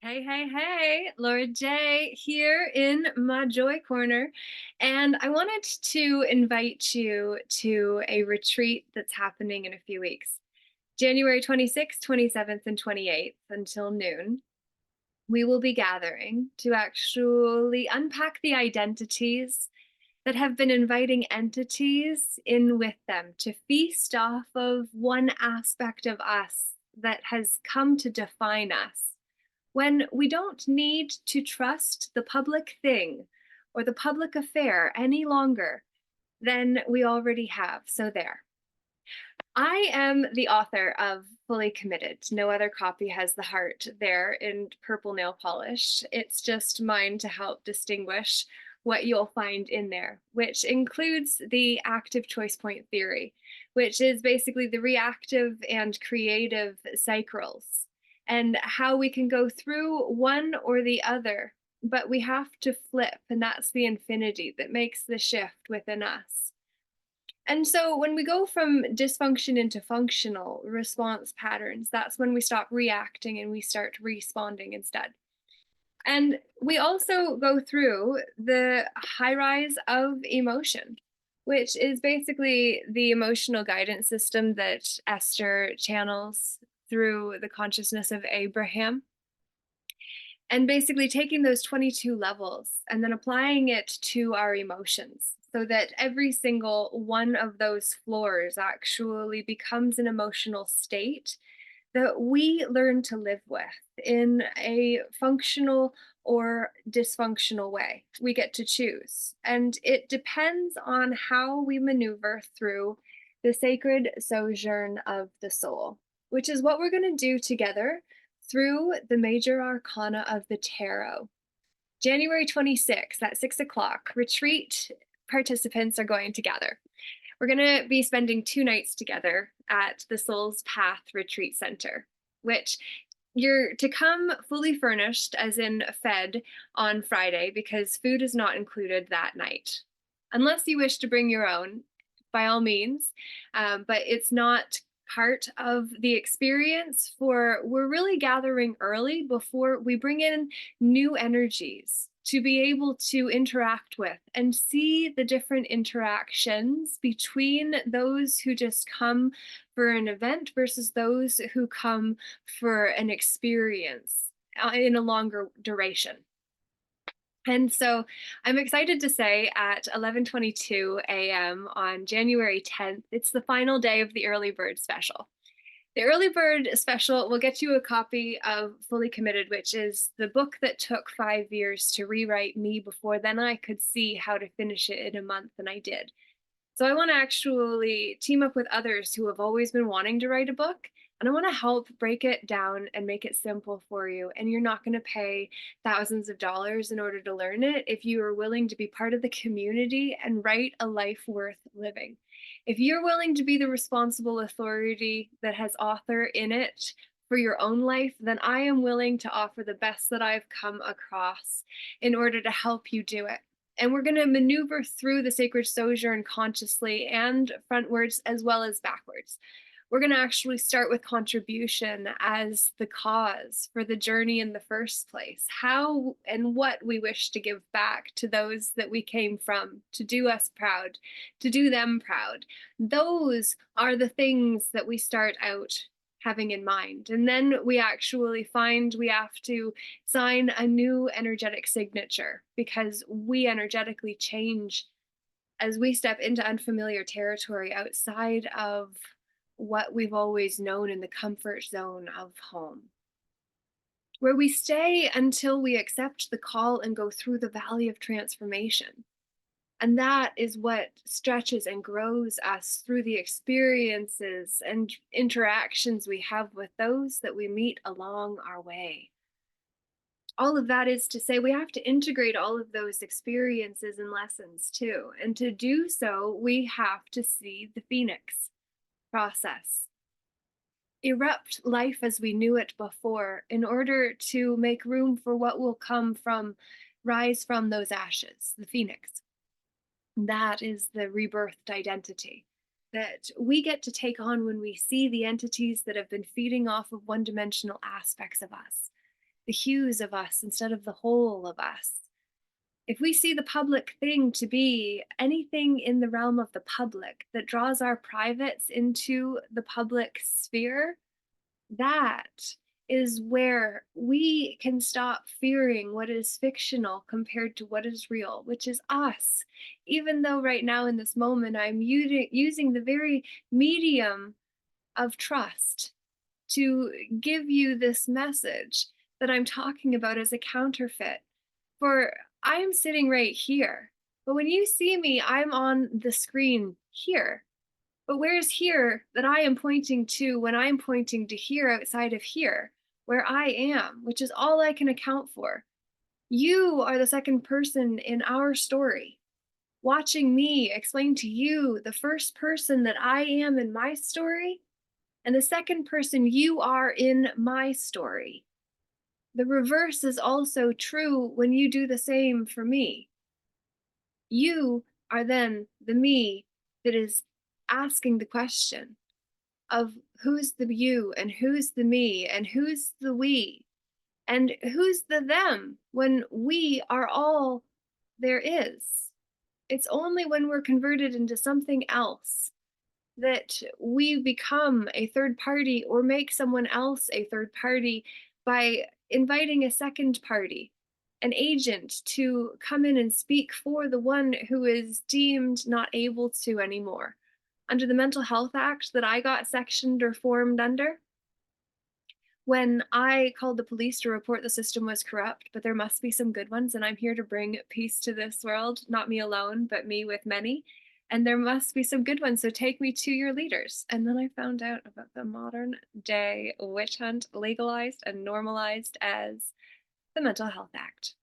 Hey, hey, hey, Laura J here in my Joy Corner. And I wanted to invite you to a retreat that's happening in a few weeks. January 26th, 27th, and 28th until noon. We will be gathering to actually unpack the identities that have been inviting entities in with them to feast off of one aspect of us that has come to define us when we don't need to trust the public thing or the public affair any longer than we already have. So, there. I am the author of Fully Committed. No other copy has the heart there in purple nail polish. It's just mine to help distinguish what you'll find in there, which includes the active choice point theory, which is basically the reactive and creative cycles and how we can go through one or the other, but we have to flip, and that's the infinity that makes the shift within us. And so when we go from dysfunction into functional response patterns, that's when we stop reacting and we start responding instead. And we also go through the high rise of emotion, which is basically the emotional guidance system that Esther channels through the consciousness of Abraham. And basically taking those 22 levels and then applying it to our emotions so that every single one of those floors actually becomes an emotional state that we learn to live with in a functional or dysfunctional way. We get to choose. And it depends on how we maneuver through the sacred sojourn of the soul, which is what we're going to do together through the major arcana of the tarot. January 26th at 6 o'clock, retreat participants are going to gather. We're going to be spending 2 nights together at the Soul's Path Retreat Center, which you're to come fully furnished, as in fed, on Friday because food is not included that night. Unless you wish to bring your own, by all means, but it's not part of the experience. For we're really gathering early before we bring in new energies to be able to interact with and see the different interactions between those who just come for an event versus those who come for an experience in a longer duration. And so I'm excited to say at 11:22 a.m. on January 10th, it's the final day of the early bird special. The early bird special will get you a copy of Fully Committed, which is the book that took 5 years to rewrite me before then I could see how to finish it in a month, and I did. So I want to actually team up with others who have always been wanting to write a book. And I want to help break it down and make it simple for you. And you're not going to pay thousands of dollars in order to learn it if you are willing to be part of the community and write a life worth living. If you're willing to be the responsible authority that has author in it for your own life, then I am willing to offer the best that I've come across in order to help you do it. And we're going to maneuver through the sacred sojourn consciously and frontwards as well as backwards. We're going to actually start with contribution as the cause for the journey in the first place, how and what we wish to give back to those that we came from, to do us proud, to do them proud. Those are the things that we start out having in mind. And then we actually find we have to sign a new energetic signature because we energetically change as we step into unfamiliar territory outside of what we've always known in the comfort zone of home, where we stay until we accept the call and go through the valley of transformation. And that is what stretches and grows us through the experiences and interactions we have with those that we meet along our way. All of that is to say we have to integrate all of those experiences and lessons too. And to do so, we have to see the phoenix process erupt life as we knew it before in order to make room for what will come from, rise from those ashes, the phoenix. That is the rebirthed identity that we get to take on when we see the entities that have been feeding off of one-dimensional aspects of us. the hues of us instead of the whole of us. If we see the public thing to be anything in the realm of the public that draws our privates into the public sphere, that is where we can stop fearing what is fictional compared to what is real, which is us. Even though right now in this moment I'm using the very medium of trust to give you this message that I'm talking about as a counterfeit. For I am sitting right here. But when you see me, I'm on the screen here. But where's here that I am pointing to when I'm pointing to here outside of here, where I am, which is all I can account for? You are the second person in our story, watching me explain to you the first person that I am in my story and the second person you are in my story. The reverse is also true when you do the same for me. You are then the me that is asking the question of who's the you and who's the me and who's the we and who's the them when we are all there is. It's only when we're converted into something else that we become a third party or make someone else a third party by inviting a second party, an agent, to come in and speak for the one who is deemed not able to anymore. Under the Mental Health Act that I got sectioned or formed under, when I called the police to report the system was corrupt, but there must be some good ones, and I'm here to bring peace to this world, not me alone, but me with many. And there must be some good ones, so take me to your leaders. And then I found out about the modern day witch hunt legalized and normalized as the Mental Health Act.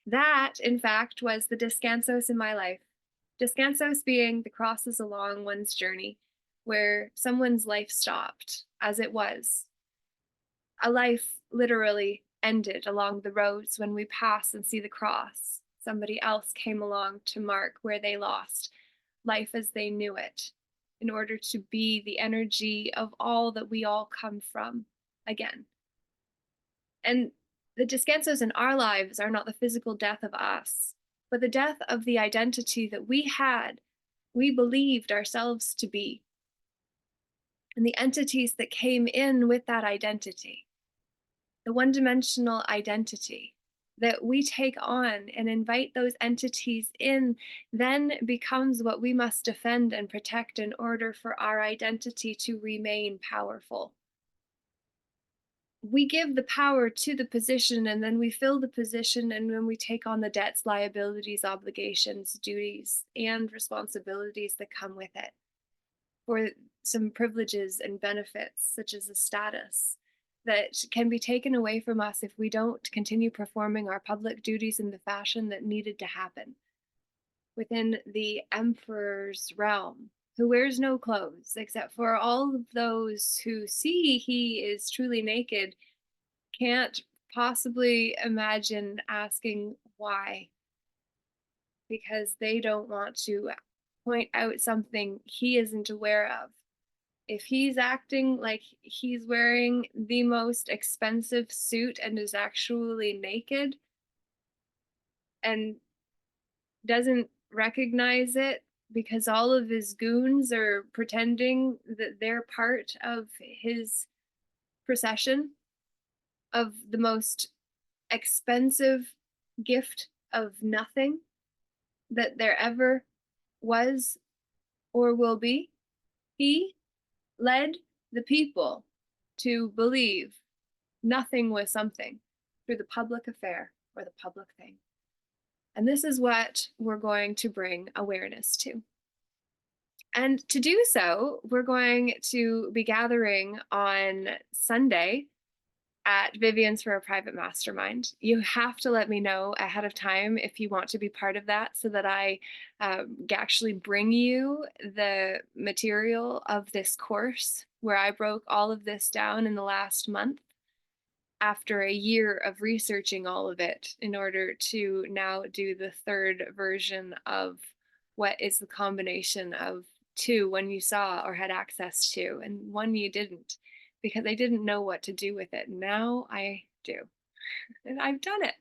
That, in fact, was the descansos in my life. Descansos being the crosses along one's journey, where someone's life stopped as it was. A life literally ended along the roads when we pass and see the cross. Somebody else came along to mark where they lost life as they knew it in order to be the energy of all that we all come from again. And the descansos in our lives are not the physical death of us, but the death of the identity that we believed ourselves to be, and the entities that came in with that identity, the one dimensional identity that we take on and invite those entities in, then becomes what we must defend and protect in order for our identity to remain powerful. We give the power to the position and then we fill the position, and when we take on the debts, liabilities, obligations, duties, and responsibilities that come with it for some privileges and benefits, such as a status that can be taken away from us if we don't continue performing our public duties in the fashion that needed to happen within the emperor's realm, who wears no clothes except for all of those who see he is truly naked, can't possibly imagine asking why, because they don't want to point out something he isn't aware of. If he's acting like he's wearing the most expensive suit and is actually naked and doesn't recognize it because all of his goons are pretending that they're part of his procession of the most expensive gift of nothing that there ever was or will be, he led the people to believe nothing was something through the public affair or the public thing. And this is what we're going to bring awareness to. And to do so, we're going to be gathering on Sunday at Vivian's for a private mastermind. You have to let me know ahead of time if you want to be part of that so that I actually bring you the material of this course where I broke all of this down in the last month after a year of researching all of it in order to now do the third version of what is the combination of two, one you saw or had access to and one you didn't, because I didn't know what to do with it. Now I do. And I've done it.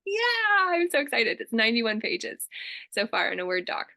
Yeah, I'm so excited. It's 91 pages so far in a Word doc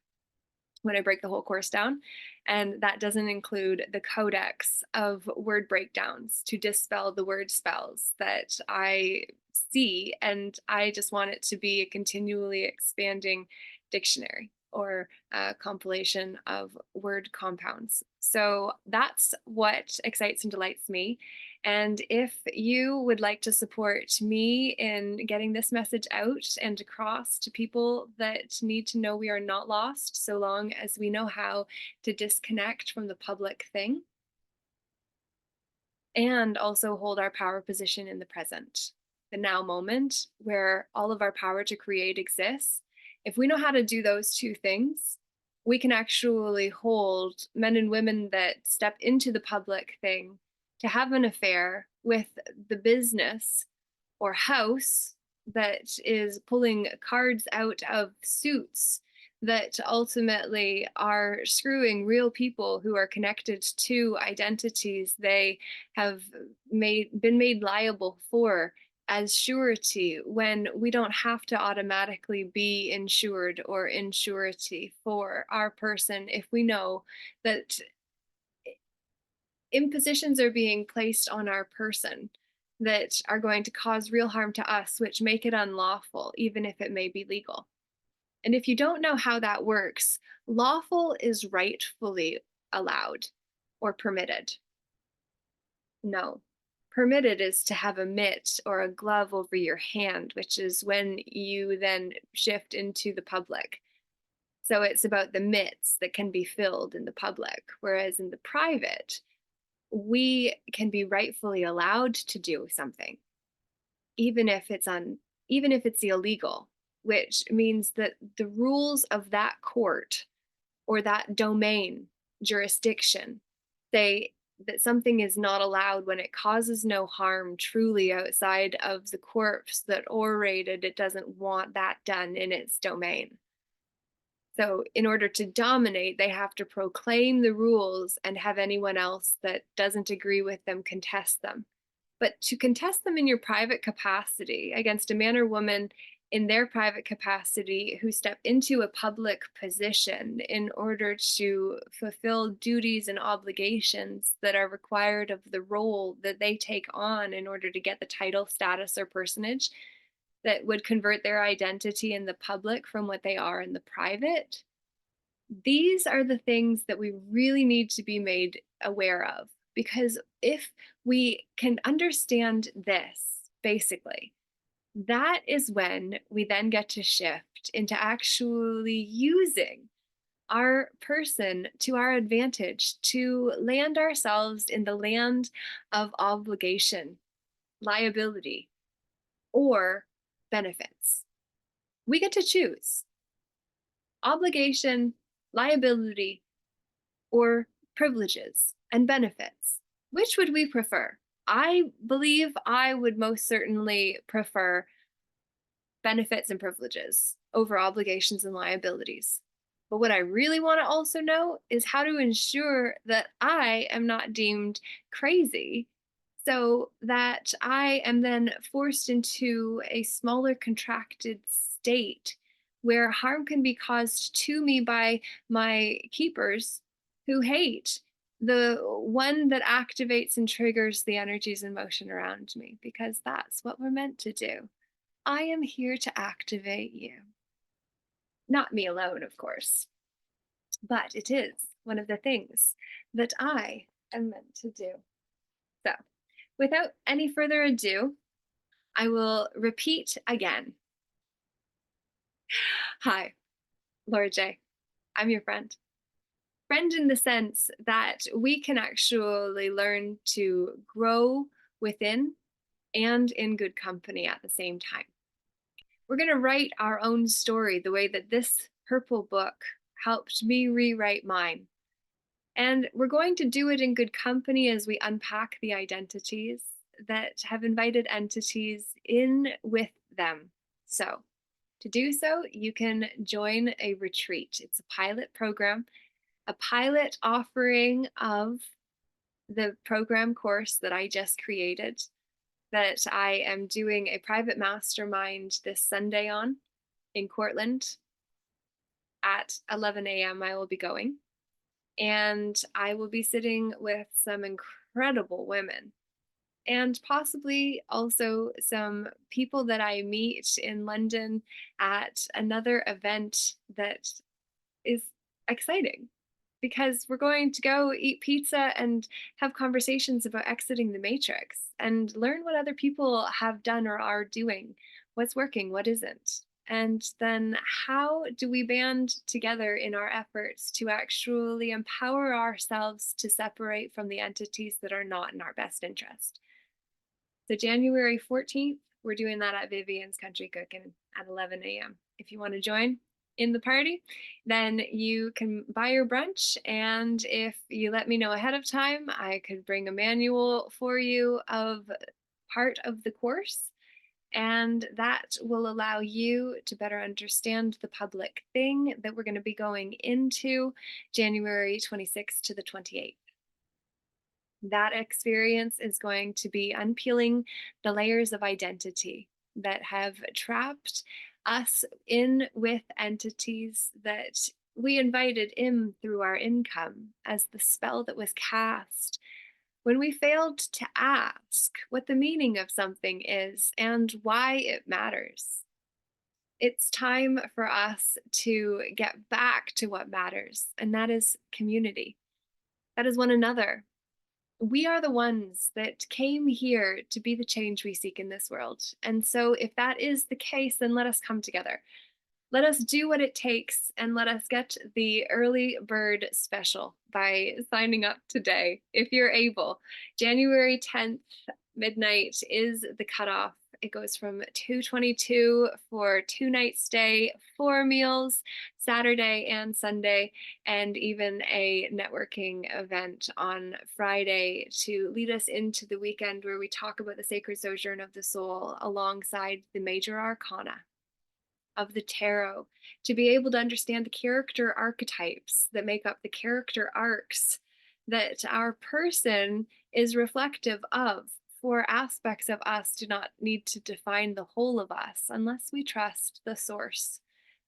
when I break the whole course down. And that doesn't include the codex of word breakdowns to dispel the word spells that I see. And I just want it to be a continually expanding dictionary or a compilation of word compounds. So that's what excites and delights me. And if you would like to support me in getting this message out and across to people that need to know we are not lost so long as we know how to disconnect from the public thing and also hold our power position in the present, the now moment where all of our power to create exists. If we know how to do those two things, we can actually hold men and women that step into the public thing to have an affair with the business or house that is pulling cards out of suits that ultimately are screwing real people who are connected to identities they have been made liable for as surety when we don't have to automatically be insured or in surety for our person if we know that impositions are being placed on our person that are going to cause real harm to us, which make it unlawful, even if it may be legal. And if you don't know how that works, lawful is rightfully allowed or permitted. No. Permitted is to have a mitt or a glove over your hand, which is when you then shift into the public. So it's about the mitts that can be filled in the public, whereas in the private, we can be rightfully allowed to do something even if it's illegal, which means that the rules of that court or that domain jurisdiction say that something is not allowed when it causes no harm truly outside of the corpse that orated it doesn't want that done in its domain. So, in order to dominate, they have to proclaim the rules and have anyone else that doesn't agree with them contest them. But to contest them in your private capacity against a man or woman in their private capacity who step into a public position in order to fulfill duties and obligations that are required of the role that they take on in order to get the title, status, or personage that would convert their identity in the public from what they are in the private. These are the things that we really need to be made aware of. Because if we can understand this, basically, that is when we then get to shift into actually using our person to our advantage to land ourselves in the land of obligation, liability, or benefits. We get to choose obligation, liability, or privileges and benefits. Which would we prefer? I believe I would most certainly prefer benefits and privileges over obligations and liabilities. But what I really want to also know is how to ensure that I am not deemed crazy so that I am then forced into a smaller contracted state where harm can be caused to me by my keepers who hate the one that activates and triggers the energies in motion around me, because that's what we're meant to do. I am here to activate you. Not me alone, of course, but it is one of the things that I am meant to do. So, without any further ado, I will repeat again. Hi, Laura J. I'm your friend. Friend in the sense that we can actually learn to grow within and in good company at the same time. We're going to write our own story the way that this purple book helped me rewrite mine. And we're going to do it in good company as we unpack the identities that have invited entities in with them. So, to do so, you can join a retreat. It's a pilot program, a pilot offering of the program course that I just created. that I am doing a private mastermind this Sunday on in Cortland at 11 a.m. I will be going, and I will be sitting with some incredible women and possibly also some people that I meet in London at another event that is exciting because we're going to go eat pizza and have conversations about exiting the matrix and learn what other people have done or are doing, what's working, what isn't. And then how do we band together in our efforts to actually empower ourselves to separate from the entities that are not in our best interest? So January 14th, we're doing that at Vivian's Country Cooking at 11 a.m. If you want to join in the party, then you can buy your brunch. And if you let me know ahead of time, I could bring a manual for you of part of the course. And that will allow you to better understand the public thing that we're going to be going into January 26th to the 28th. That experience is going to be unpeeling the layers of identity that have trapped us in with entities that we invited in through our income as the spell that was cast when we failed to ask what the meaning of something is and why it matters. It's time for us to get back to what matters, and that is community. That is one another. We are the ones that came here to be the change we seek in this world. And so, if that is the case, then let us come together. Let us do what it takes and let us get the early bird special by signing up today if you're able. January 10th, midnight is the cutoff. It goes from 222 for 2 night stay, 4 meals, Saturday and Sunday, and even a networking event on Friday to lead us into the weekend where we talk about the sacred sojourn of the soul alongside the major arcana of the tarot, to be able to understand the character archetypes that make up the character arcs that our person is reflective of. For aspects of us do not need to define the whole of us unless we trust the source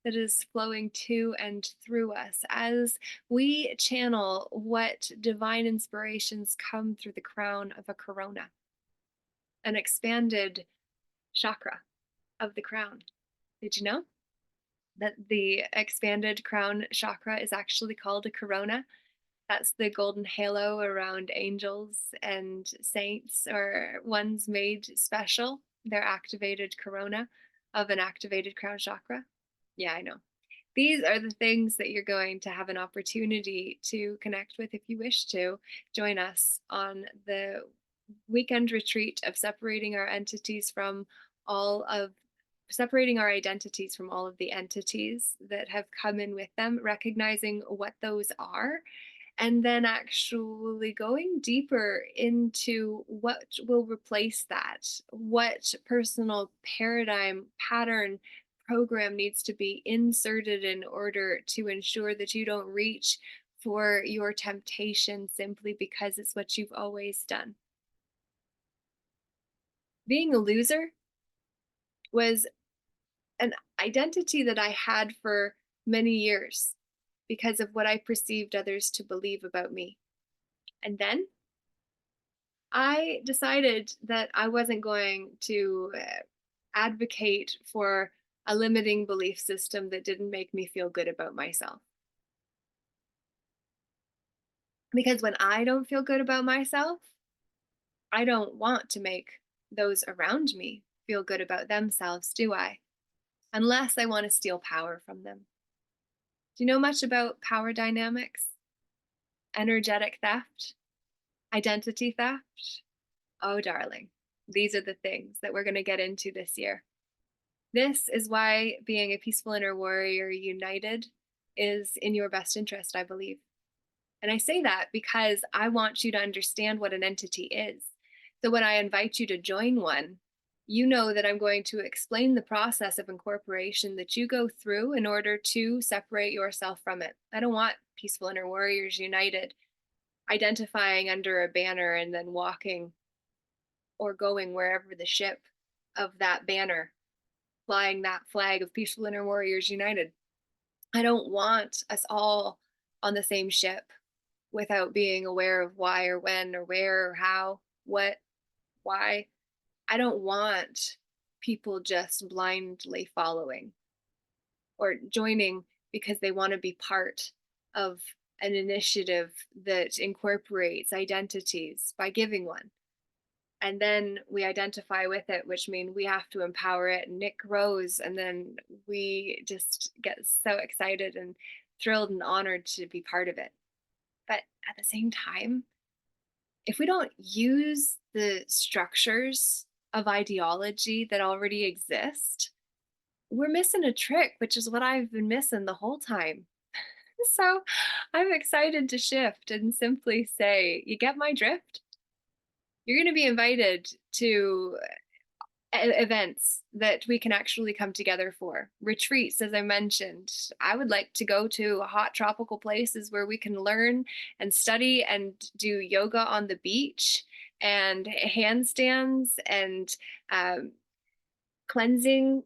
that is flowing to and through us as we channel what divine inspirations come through the crown of a corona, an expanded chakra of the crown. Did you know that the expanded crown chakra is actually called a corona? That's the golden halo around angels and saints or ones made special, their activated corona of an activated crown chakra. Yeah, I know. These are the things that you're going to have an opportunity to connect with if you wish to join us on the weekend retreat of separating our identities from all of the entities that have come in with them, recognizing what those are, and then actually going deeper into what will replace that, what personal paradigm, pattern, program needs to be inserted in order to ensure that you don't reach for your temptation simply because it's what you've always done. Being a loser was an identity that I had for many years because of what I perceived others to believe about me. And then I decided that I wasn't going to advocate for a limiting belief system that didn't make me feel good about myself. Because when I don't feel good about myself, I don't want to make those around me feel good about themselves, do I? Unless I want to steal power from them. Do you know much about power dynamics? Energetic theft? Identity theft? Oh, darling, these are the things that we're going to get into this year. This is why being a peaceful inner warrior united is in your best interest, I believe. And I say that because I want you to understand what an entity is. So when I invite you to join one, you know that I'm going to explain the process of incorporation that you go through in order to separate yourself from it. I don't want peaceful inner warriors united identifying under a banner and then walking or going wherever the ship of that banner, flying that flag of peaceful inner warriors united. I don't want us all on the same ship without being aware of why or when or where or how, what, why. I don't want people just blindly following or joining because they want to be part of an initiative that incorporates identities by giving one. And then we identify with it, which means we have to empower it, and it grows. And then we just get so excited and thrilled and honored to be part of it. But at the same time, if we don't use the structures of ideology that already exist, we're missing a trick, which is what I've been missing the whole time. So I'm excited to shift and simply say, you get my drift? You're going to be invited to events that we can actually come together for. Retreats, as I mentioned. I would like to go to hot tropical places where we can learn and study and do yoga on the beach and handstands and um, cleansing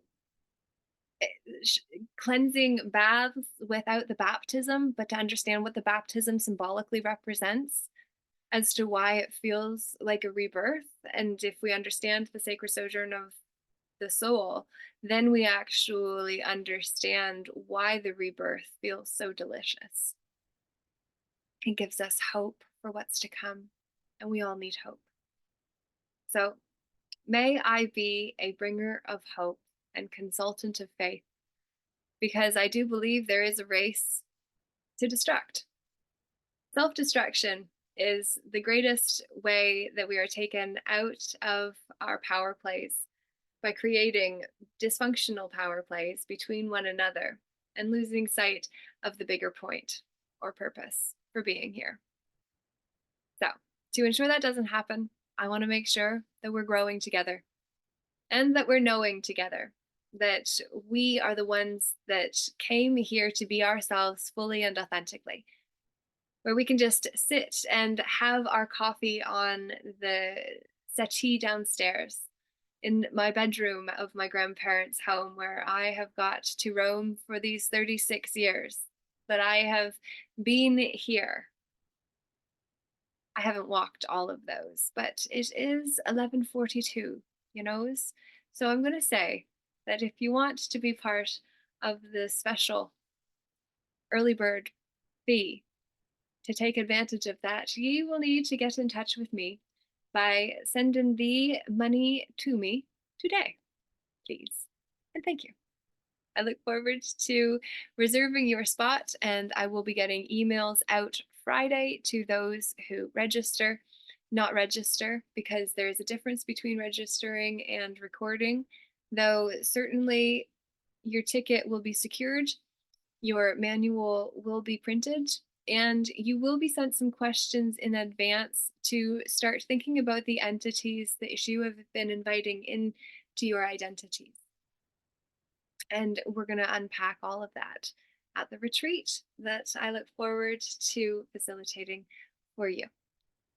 cleansing baths without the baptism, but to understand what the baptism symbolically represents as to why it feels like a rebirth. And if we understand the sacred sojourn of the soul, then we actually understand why the rebirth feels so delicious. It gives us hope for what's to come, and we all need hope. So may I be a bringer of hope and consultant of faith, because I do believe there is a race to destruct. Self destruction is the greatest way that we are taken out of our power plays by creating dysfunctional power plays between one another and losing sight of the bigger point or purpose for being here. So, to ensure that doesn't happen, I want to make sure that we're growing together and that we're knowing together that we are the ones that came here to be ourselves fully and authentically, where we can just sit and have our coffee on the settee downstairs in my bedroom of my grandparents' home, where I have got to roam for these 36 years that I have been here. I haven't walked all of those, but it is 11:42, you know? So I'm going to say that if you want to be part of the special early bird fee to take advantage of that, you will need to get in touch with me by sending the money to me today, please. And thank you. I look forward to reserving your spot, and I will be getting emails out Friday to those who register, not register, because there is a difference between registering and recording, though certainly your ticket will be secured, your manual will be printed, and you will be sent some questions in advance to start thinking about the entities that you have been inviting into your identities. And we're going to unpack all of that at the retreat that I look forward to facilitating for you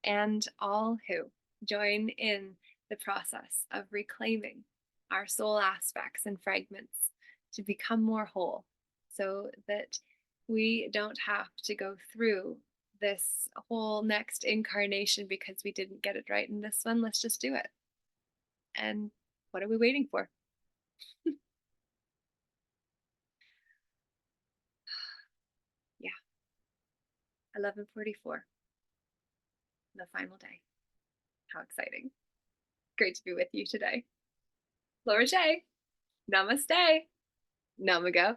and all who join in the process of reclaiming our soul aspects and fragments to become more whole, so that we don't have to go through this whole next incarnation because we didn't get it right in this one. Let's just do it. And what are we waiting for? Yeah, 11:44, the final day. How exciting. Great to be with you today. Laura J. Namaste. Namago.